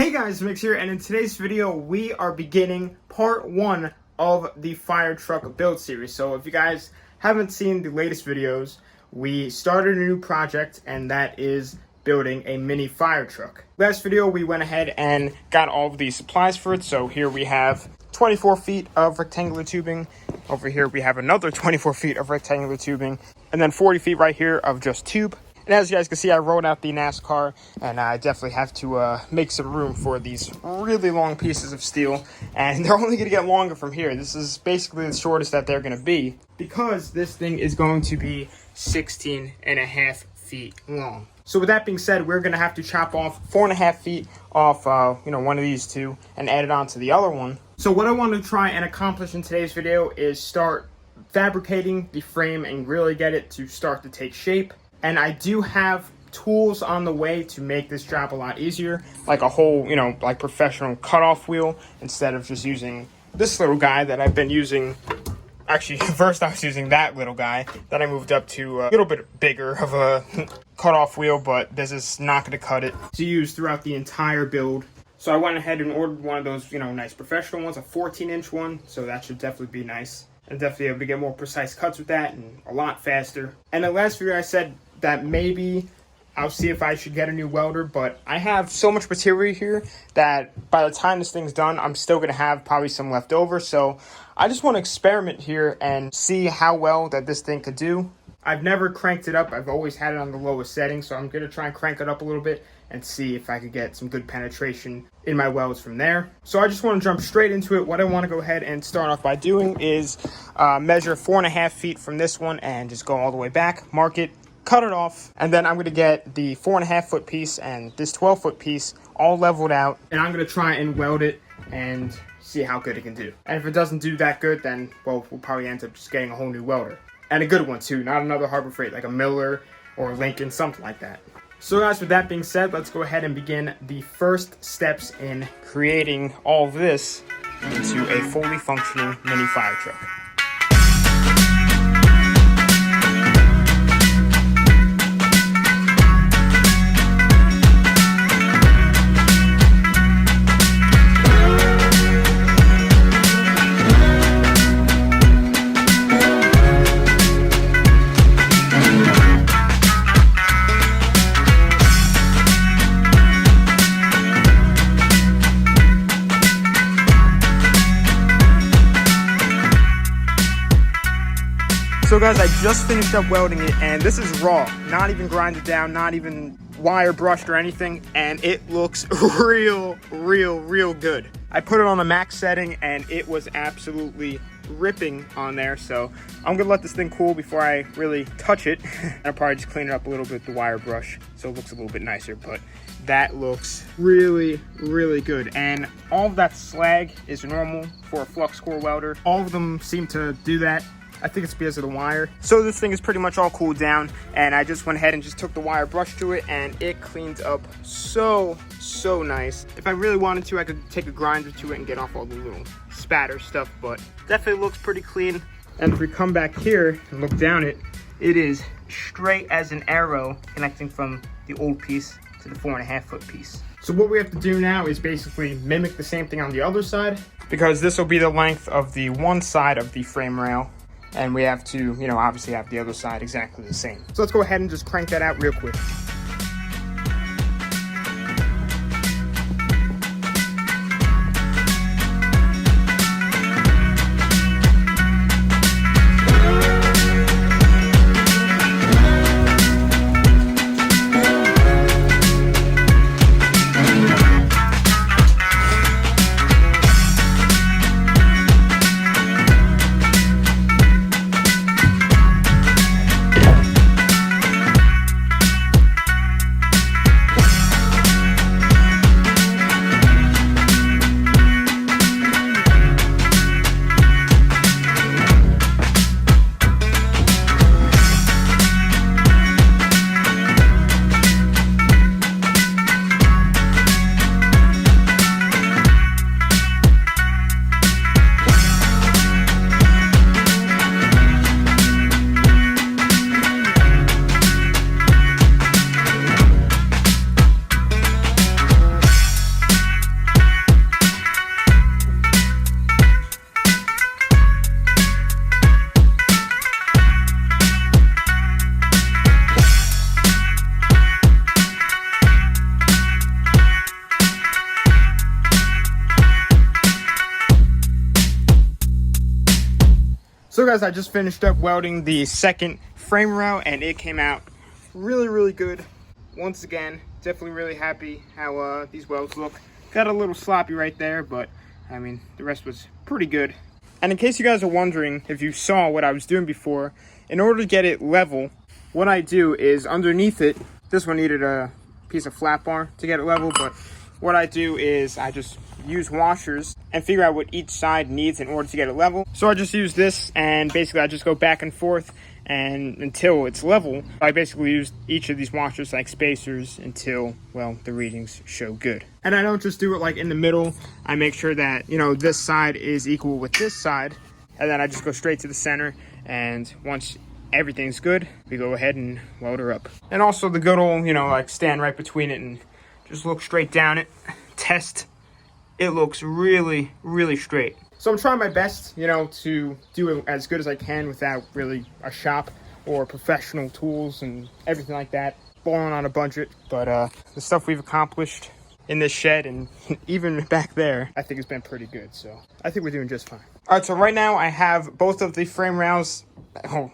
Hey guys, Mix here, and in today's video we are beginning part 1 of the fire truck build series. So if you guys haven't seen the latest videos, we started a new project, and that is building a mini fire truck. Last video we went ahead and got all of the supplies for it. So here we have 24 feet of rectangular tubing. Over here we have another 24 feet of rectangular tubing, and then 40 feet right here of just tube. And as you guys can see, I rolled out the NASCAR, and I definitely have to make some room for these really long pieces of steel. And they're only going to get longer from here. This is basically the shortest that they're going to be, because this thing is going to be 16.5 feet long. So with that being said, we're going to have to chop off 4.5 feet off one of these two and add it on to the other one. So what I want to try and accomplish in today's video is start fabricating the frame and really get it to start to take shape. And I do have tools on the way to make this job a lot easier, like a whole, like professional cutoff wheel, instead of just using this little guy that I've been using. Actually, first I was using that little guy, then I moved up to a little bit bigger of a cutoff wheel, but this is not going to cut it to use throughout the entire build. So I went ahead and ordered one of those, nice professional ones, a 14-inch one, so that should definitely be nice. And definitely able to get more precise cuts with that and a lot faster. And the last video I said that maybe I'll see if I should get a new welder, but I have so much material here that by the time this thing's done, I'm still going to have probably some left over. So I just want to experiment here and see how well that this thing could do. I've never cranked it up. I've always had it on the lowest setting, so I'm going to try and crank it up a little bit and see if I could get some good penetration in my welds from there. So I just want to jump straight into it. What I want to go ahead and start off by doing is measure 4.5 feet from this one and just go all the way back, mark it, cut it off, and then I'm going to get the 4.5 foot piece and this 12 foot piece all leveled out, and I'm going to try and weld it and see how good it can do. And if it doesn't do that good, then, well, we'll probably end up just getting a whole new welder. And a good one too, not another Harbor Freight, like a Miller or Lincoln, something like that. So guys, with that being said, let's go ahead and begin the first steps in creating all of this into a fully functioning mini fire truck. So guys, I just finished up welding it, and this is raw, not even grinded down, not even wire brushed or anything, and it looks real good. I put it on the max setting and it was absolutely ripping on there, so I'm gonna let this thing cool before I really touch it. I'll probably just clean it up a little bit with the wire brush so it looks a little bit nicer, but that looks really good. And all of that slag is normal for a flux core welder. All of them seem to do that. I think it's because of the wire. So this thing is pretty much all cooled down, and I just went ahead and just took the wire brush to it, and it cleans up so nice. If I really wanted to, I could take a grinder to it and get off all the little spatter stuff, but definitely looks pretty clean. And if we come back here and look down it, it is straight as an arrow connecting from the old piece to the 4.5 foot piece. So what we have to do now is basically mimic the same thing on the other side, because this will be the length of the one side of the frame rail. And we have to, obviously have the other side exactly the same. So let's go ahead and just crank that out real quick. So guys, I just finished up welding the second frame rail and it came out really good. Once again, definitely really happy how these welds look. Got a little sloppy right there, but I mean, the rest was pretty good. And in case you guys are wondering if you saw what I was doing before, in order to get it level, what I do is underneath it, this one needed a piece of flat bar to get it level, but what I do is I just use washers and figure out what each side needs in order to get it level. So I just use this and basically I just go back and forth and until it's level. I basically use each of these washers like spacers until, well, the readings show good. And I don't just do it like in the middle. I make sure that, you know, this side is equal with this side, and then I just go straight to the center, and once everything's good, we go ahead and weld her up. And also the good old, you know, like stand right between it and just look straight down it, test. It looks really straight. So I'm trying my best, you know, to do it as good as I can without really a shop or professional tools and everything like that. Balling on a budget, but the stuff we've accomplished in this shed and even back there, I think it's been pretty good. So I think we're doing just fine. All right, so right now I have both of the frame rails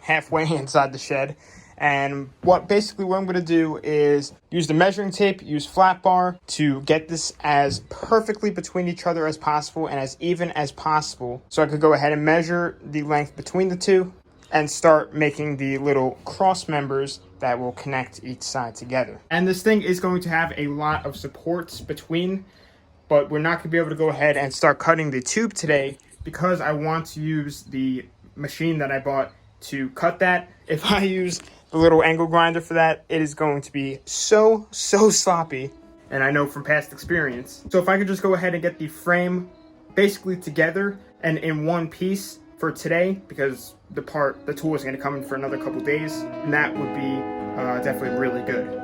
halfway inside the shed. And what I'm going to do is use the measuring tape, use flat bar to get this as perfectly between each other as possible and as even as possible. So I could go ahead and measure the length between the two and start making the little cross members that will connect each side together. And this thing is going to have a lot of supports between, but we're not going to be able to go ahead and start cutting the tube today because I want to use the machine that I bought to cut that. If I use the little angle grinder for that, it is going to be so sloppy, and I know from past experience. So if I could just go ahead and get the frame basically together and in one piece for today, because the tool is going to come in for another couple days, and that would be definitely really good.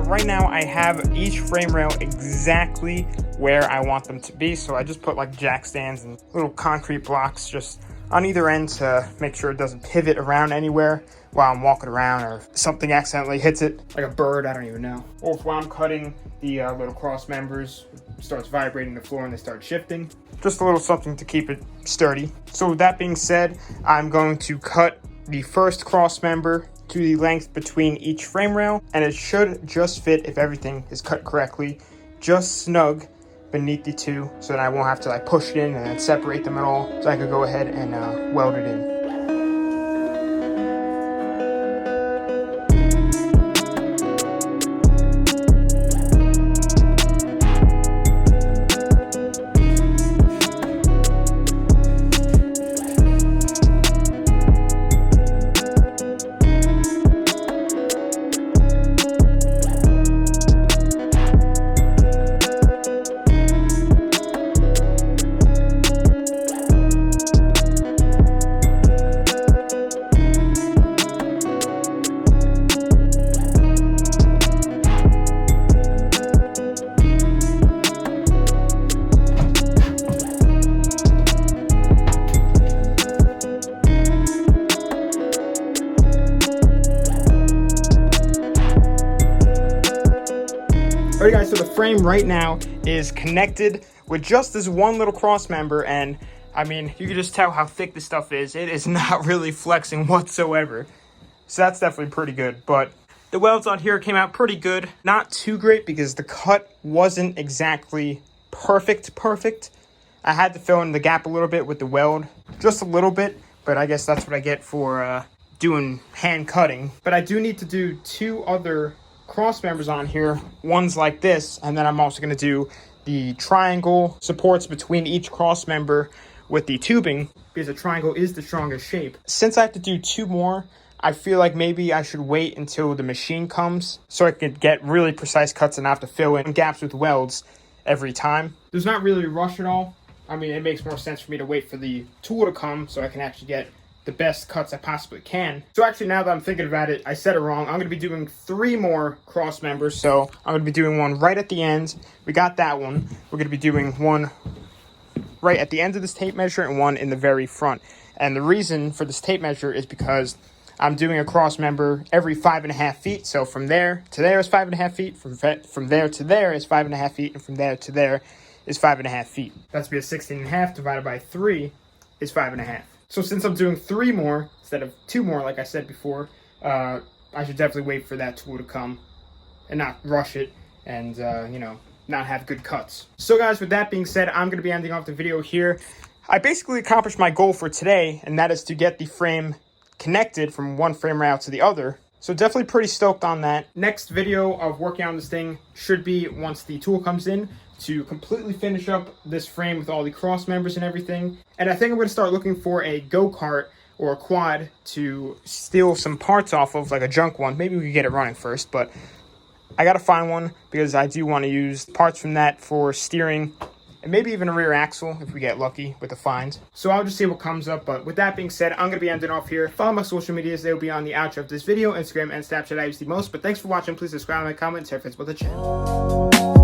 Right now I have each frame rail exactly where I want them to be, so I just put like jack stands and little concrete blocks just on either end to make sure it doesn't pivot around anywhere while I'm walking around, or if something accidentally hits it, like a bird, I don't even know. Or if while I'm cutting, the little cross members starts vibrating the floor and they start shifting. Just a little something to keep it sturdy. So with that being said, I'm going to cut the first cross member to the length between each frame rail, and it should just fit if everything is cut correctly, just snug beneath the two, so that I won't have to like push it in and then separate them at all, so I could go ahead and weld it in. Alright guys, so the frame right now is connected with just this one little cross member, and I mean, you can just tell how thick this stuff is. It is not really flexing whatsoever. So that's definitely pretty good, but the welds on here came out pretty good. Not too great because the cut wasn't exactly perfect. I had to fill in the gap a little bit with the weld, just a little bit, but I guess that's what I get for doing hand cutting. But I do need to do two other cross members on here. One's like this, and then I'm also going to do the triangle supports between each cross member with the tubing, because a triangle is the strongest shape. Since I have to do two more, I feel like maybe I should wait until the machine comes so I could get really precise cuts and not have to fill in gaps with welds every time. There's not really a rush at all. I mean, it makes more sense for me to wait for the tool to come so I can actually get the best cuts I possibly can. So actually, now that I'm thinking about it, I said it wrong. I'm going to be doing 3 more cross members. So I'm going to be doing one right at the end. We got that one. We're going to be doing one right at the end of this tape measure and one in the very front. And the reason for this tape measure is because I'm doing a cross member every 5.5 feet. So from there to there is 5.5 feet. From there to there is 5.5 feet. And from there to there is 5.5 feet. That's be a 16.5 divided by 3 is 5.5. So since I'm doing 3 more instead of 2 more, like I said before, I should definitely wait for that tool to come and not rush it and, not have good cuts. So guys, with that being said, I'm going to be ending off the video here. I basically accomplished my goal for today, and that is to get the frame connected from one frame rail to the other. So definitely pretty stoked on that. Next video of working on this thing should be once the tool comes in to completely finish up this frame with all the cross members and everything. And I think I'm going to start looking for a go-kart or a quad to steal some parts off of, like a junk one. Maybe we could get it running first, but I got to find one because I do want to use parts from that for steering and maybe even a rear axle if we get lucky with the finds. So I'll just see what comes up. But with that being said, I'm going to be ending off here. Follow my social medias. They will be on the outro of this video. Instagram and Snapchat I use the most. But thanks for watching. Please subscribe, like, comment, and share with the channel.